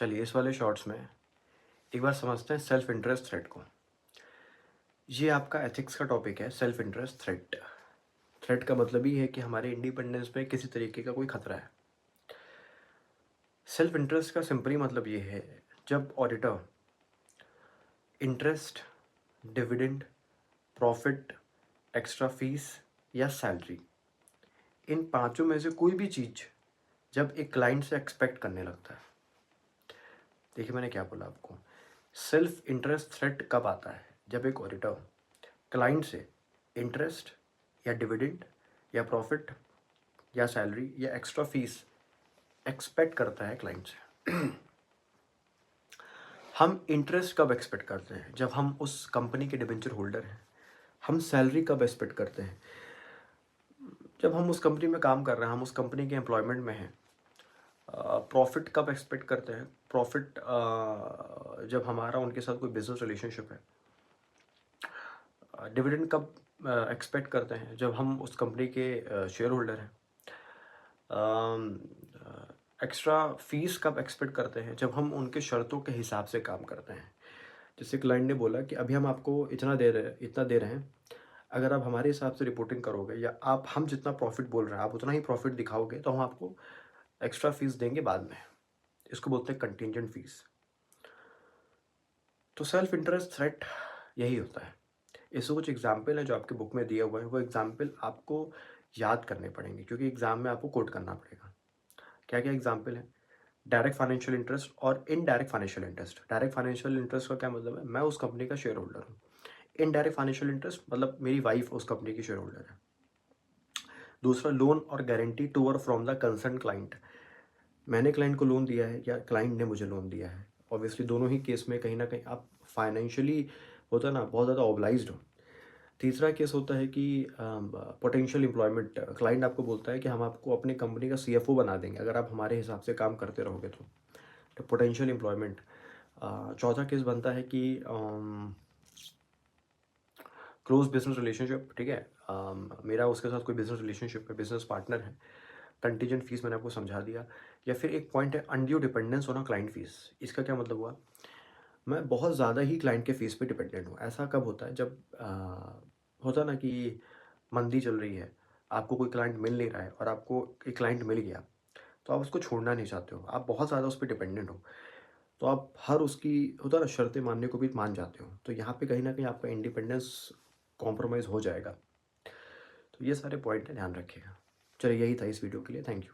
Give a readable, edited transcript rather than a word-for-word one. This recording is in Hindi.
चलिए इस वाले शॉर्ट्स में एक बार समझते हैं सेल्फ इंटरेस्ट थ्रेट को। ये आपका एथिक्स का टॉपिक है, सेल्फ इंटरेस्ट थ्रेट। थ्रेट का मतलब ही है कि हमारे इंडिपेंडेंस में किसी तरीके का कोई खतरा है। सेल्फ इंटरेस्ट का सिंपली मतलब ये है, जब auditor interest, dividend, profit, extra fees या सैलरी, इन पांचों में से कोई भी चीज़ जब एक क्लाइंट से एक्सपेक्ट करने लगता है। देखिए मैंने क्या बोला आपको, सेल्फ इंटरेस्ट थ्रेट कब आता है? जब एक ऑडिटर क्लाइंट से इंटरेस्ट या डिविडेंड या प्रॉफिट या सैलरी या एक्स्ट्रा फीस एक्सपेक्ट करता है क्लाइंट से। हम इंटरेस्ट कब एक्सपेक्ट करते हैं? जब हम उस कंपनी के डिबेंचर होल्डर हैं। हम सैलरी कब एक्सपेक्ट करते हैं? जब हम उस कंपनी में काम कर रहे हैं, हम उस कंपनी के एम्प्लॉयमेंट में हैं। प्रॉफिट कब एक्सपेक्ट करते हैं? प्रॉफिट जब हमारा उनके साथ कोई बिजनेस रिलेशनशिप है। डिविडेंड कब एक्सपेक्ट करते हैं? जब हम उस कंपनी के शेयर होल्डर हैं। एक्स्ट्रा फीस कब एक्सपेक्ट करते हैं? जब हम उनके शर्तों के हिसाब से काम करते हैं। जैसे क्लाइंट ने बोला कि अभी हम आपको इतना दे रहे हैं, अगर आप हमारे हिसाब से रिपोर्टिंग करोगे या आप हम जितना प्रॉफिट बोल रहे हैं आप उतना ही प्रॉफिट दिखाओगे तो हम आपको एक्स्ट्रा फीस देंगे बाद में। इसको बोलते हैं कंटिंजेंट फीस। तो सेल्फ इंटरेस्ट थ्रेट यही होता है। इससे कुछ एग्जाम्पल है जो आपके बुक में दिए हुए हैं, वो एग्जाम्पल आपको याद करने पड़ेंगे क्योंकि एग्जाम में आपको कोट करना पड़ेगा। क्या क्या एग्जाम्पल है? डायरेक्ट फाइनेंशियल इंटरेस्ट और indirect financial interest. Direct financial interest का क्या मतलब है? मैं उस कंपनी का शेयर होल्डर हूँ। इनडायरेक्ट फाइनेंशियल इंटरेस्ट मतलब मेरी वाइफ उस कंपनी की शेयर होल्डर है। दूसरा, लोन और गारंटी टू और फ्रॉम द कंसर्न क्लाइंट। मैंने क्लाइंट को लोन दिया है या क्लाइंट ने मुझे लोन दिया है। ऑब्वियसली दोनों ही केस में कहीं ना कहीं आप फाइनेंशियली होता है ना बहुत ज़्यादा ऑब्लाइज्ड हो। तीसरा केस होता है कि पोटेंशियल एम्प्लॉयमेंट। क्लाइंट आपको बोलता है कि हम आपको अपनी कंपनी का सीएफओ बना देंगे अगर आप हमारे हिसाब से काम करते रहोगे तो पोटेंशियल एम्प्लॉयमेंट। चौथा केस बनता है कि क्लोज बिजनेस रिलेशनशिप। ठीक है, मेरा उसके साथ कोई बिजनेस रिलेशनशिप है, बिजनेस पार्टनर है। कंटीजेंट फीस मैंने आपको समझा दिया। या फिर एक पॉइंट है undue dependence on a client fees. इसका क्या मतलब हुआ? मैं बहुत ज़्यादा ही क्लाइंट के फीस पे डिपेंडेंट हूँ। ऐसा कब होता है? जब होता ना कि मंदी चल रही है, आपको कोई क्लाइंट मिल नहीं रहा है और आपको एक क्लाइंट मिल गया तो आप उसको छोड़ना नहीं चाहते हो, आप बहुत ज़्यादा उस पर डिपेंडेंट हो, तो आप हर उसकी होता है ना शर्तें मानने को भी मान जाते हो। तो यहाँ पे कहीं ना कहीं आपका इंडिपेंडेंस कॉम्प्रोमाइज़ हो जाएगा। तो ये सारे पॉइंट है, ध्यान रखिएगा। चलिए यही था इस वीडियो के लिए। Thank you.